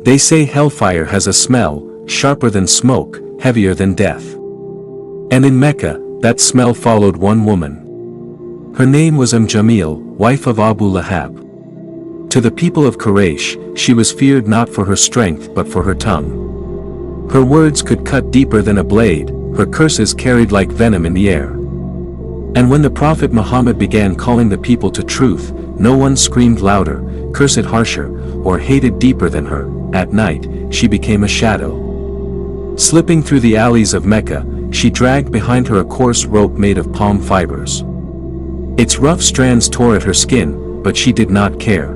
They say hellfire has a smell, sharper than smoke, heavier than death. And in Mecca, that smell followed one woman. Her name was Jamil, wife of Abu Lahab. To the people of Quraysh, she was feared not for her strength but for her tongue. Her words could cut deeper than a blade, her curses carried like venom in the air. And when the Prophet Muhammad began calling the people to truth, no one screamed louder, cursed harsher, or hated deeper than her. At night, she became a shadow. Slipping through the alleys of Mecca, she dragged behind her a coarse rope made of palm fibers. Its rough strands tore at her skin, but she did not care.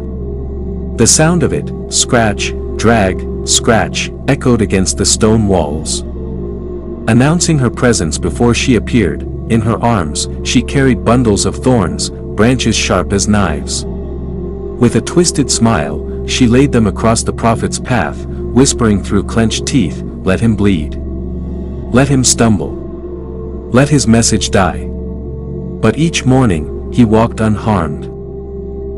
The sound of it, scratch, drag, scratch, echoed against the stone walls. Announcing her presence before she appeared, in her arms, she carried bundles of thorns, branches sharp as knives. With a twisted smile, she laid them across the Prophet's path, whispering through clenched teeth, "Let him bleed. Let him stumble. Let his message die." But each morning, he walked unharmed.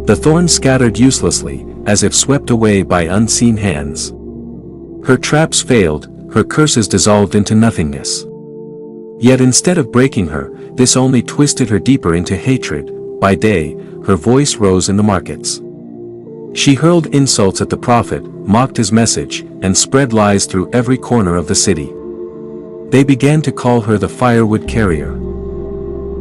The thorns scattered uselessly, as if swept away by unseen hands. Her traps failed, her curses dissolved into nothingness. Yet instead of breaking her, this only twisted her deeper into hatred. By day, her voice rose in the markets. She hurled insults at the Prophet, mocked his message, and spread lies through every corner of the city. They began to call her the firewood carrier.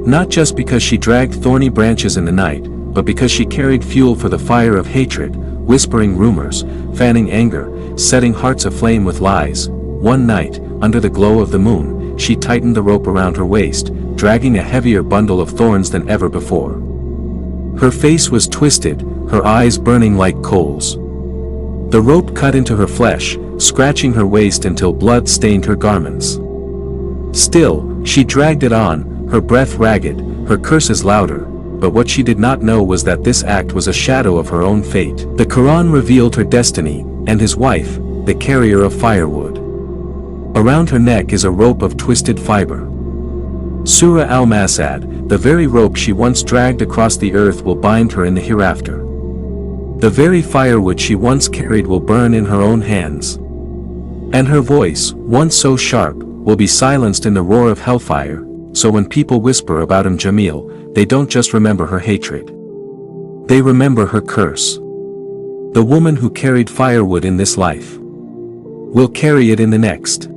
Not just because she dragged thorny branches in the night, but because she carried fuel for the fire of hatred, whispering rumors, fanning anger, setting hearts aflame with lies. One night, under the glow of the moon, she tightened the rope around her waist, dragging a heavier bundle of thorns than ever before. Her face was twisted, her eyes burning like coals. The rope cut into her flesh, scratching her waist until blood stained her garments. Still, she dragged it on, her breath ragged, her curses louder, but what she did not know was that this act was a shadow of her own fate. The Qur'an revealed her destiny, and his wife, the carrier of firewood. Around her neck is a rope of twisted fiber. Surah Al-Masad, the very rope she once dragged across the earth will bind her in the hereafter. The very firewood she once carried will burn in her own hands. And her voice, once so sharp, will be silenced in the roar of hellfire, so when people whisper about Jamil, they don't just remember her hatred. They remember her curse. The woman who carried firewood in this life will carry it in the next.